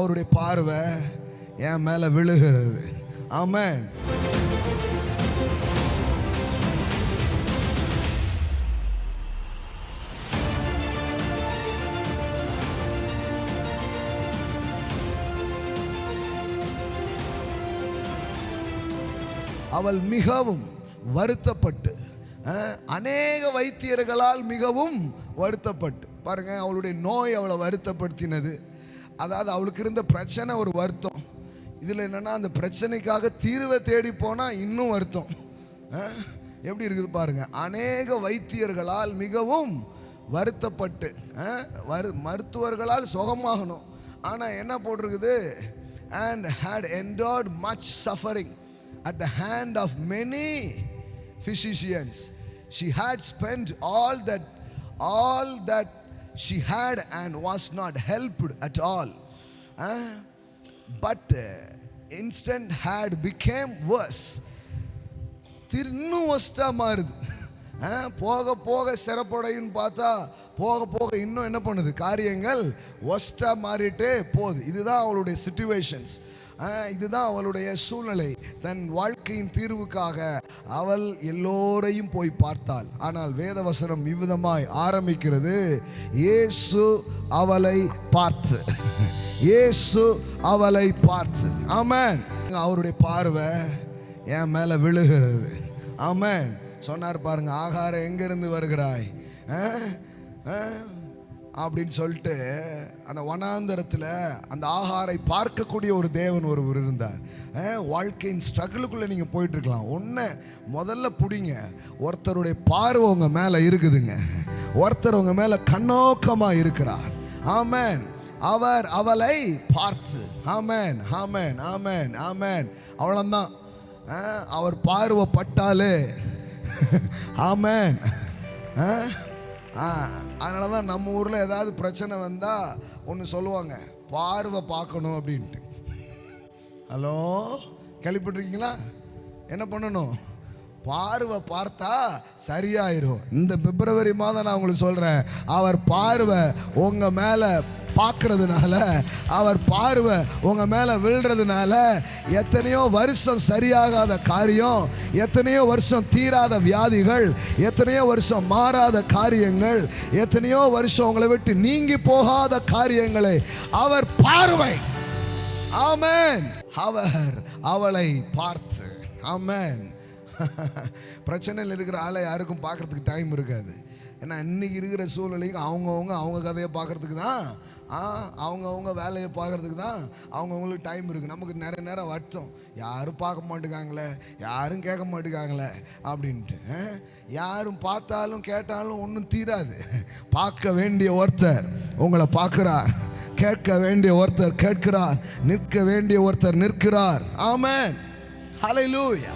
அவருடைய பார்வை என் மேல விழுகிறது. ஆமென். அவள் மிகவும் வருத்தப்பட்டு, அநேக வைத்தியர்களால் மிகவும் வருத்தப்பட்டு, பாருங்க அவளுடைய நோய் அவளை வருத்தப்படுத்தினது. அதாவது அவளுக்கு இருந்த பிரச்சனை ஒரு வருத்தம். இதில் என்னன்னா அந்த பிரச்சனைக்காக தீர்வை தேடி போனால் இன்னும் வருத்தம். எப்படி இருக்குது பாருங்க. அநேக வைத்தியர்களால் மிகவும் வருத்தப்பட்டு, மருத்துவர்களால் சுகமாகணும், ஆனால் என்ன போட்டிருக்குது, and had endured much suffering at the hand of many physicians. She had spent all that she had and was not helped at all. But instant had became worse. இன்னும் ஒஸ்டா மாறுது. போக போக சிறப்படையும் பார்த்தா போக போக இன்னும் என்ன பண்ணுது, காரியங்கள் ஒஸ்டா மாறிட்டே போகுது. இதுதான் அவளுடைய சிச்சுவேஷன்ஸ், இதுதான் அவளுடைய சூழ்நிலை. தன் வாழ்க்கையின் தீர்வுக்காக அவள் எல்லோரையும் போய் பார்த்தாள். ஆனால் வேதவசனம் இவ்விதமாய் ஆரம்பிக்கிறது, இயேசு அவளை பார்த்து, இயேசு அவளை பார்த்து. ஆமென். அவருடைய பார்வை என் மேல விழுகிறது. ஆமென். சொன்னார் பாருங்க, ஆகாரம் எங்கிருந்து வருகிறாய் அப்படின்னு சொல்லிட்டு அந்த வனாந்தரத்தில் அந்த ஆகாரை பார்க்கக்கூடிய ஒரு தேவன் ஒருவர் இருந்தார். வாழ்க்கையின் ஸ்ட்ரகிளுக்குள்ளே நீங்கள் போயிட்டு இருக்கலாம். ஒன்று முதல்ல பிடிங்க, ஒருத்தருடைய பார்வை உங்க மேலே இருக்குதுங்க. ஒருத்தர் உங்க மேலே கண்ணோக்கமாக இருக்கிறார். ஆமென். அவர் அவளை பார்த்து. ஆமென், ஆமென், ஆமென், ஆமென். அவ்வளோதான். அவர் பார்வை பட்டாலே ஆமென். அதனால தான் நம்ம ஊரில் ஏதாவது பிரச்சனை வந்தால் ஒன்று சொல்லுவாங்க, பார்வை பார்க்கணும் அப்படின்ட்டு. ஹலோ, கேள்விப்பட்டிருக்கீங்களா? என்ன பண்ணணும்? பார்வை பார்த்தா சரியாயிரும். இந்த பிப்ரவரி மாதம் நான் உங்களுக்கு சொல்கிறேன், அவர் பார்வை உங்கள் மேலே பார்க்கறதுனால, அவர் பார்வை உங்க மேல விழுறதுனால எத்தனையோ வருஷம் சரியாகாத காரியம், எத்தனையோ வருஷம் தீராத வியாதிகள், எத்தனையோ வருஷம் மாறாத காரியங்கள், எத்தனையோ வருஷம் உங்களை விட்டு நீங்கி போகாத காரியங்களை அவர் பார்வை. ஆமென். அவர் அவளை பார்த்து. ஆமென். பிரச்சனையில் இருக்கிற ஆளை யாருக்கும் பார்க்கறதுக்கு டைம் இருக்காது. ஏன்னா இன்னைக்கு இருக்கிற சூழ்நிலைக்கு அவங்க கதையை பார்க்கறதுக்கு தான், அவங்கவுங்க வேலையை பார்க்கறதுக்கு தான் அவங்கவுங்களுக்கு டைம் இருக்குது. நமக்கு நிறைய நேரம் வருத்தம், யாரும் பார்க்க மாட்டேங்காங்களே, யாரும் கேட்க மாட்டேங்காங்களே அப்படின்ட்டு. யாரும் பார்த்தாலும் கேட்டாலும் ஒன்றும் தீராது. பார்க்க வேண்டிய ஒருத்தர் உங்களை பார்க்கிறார், கேட்க வேண்டிய ஒருத்தர் கேட்கிறார், நிற்க வேண்டிய ஒருத்தர் நிற்கிறார். ஆமென். ஹல்லேலூயா.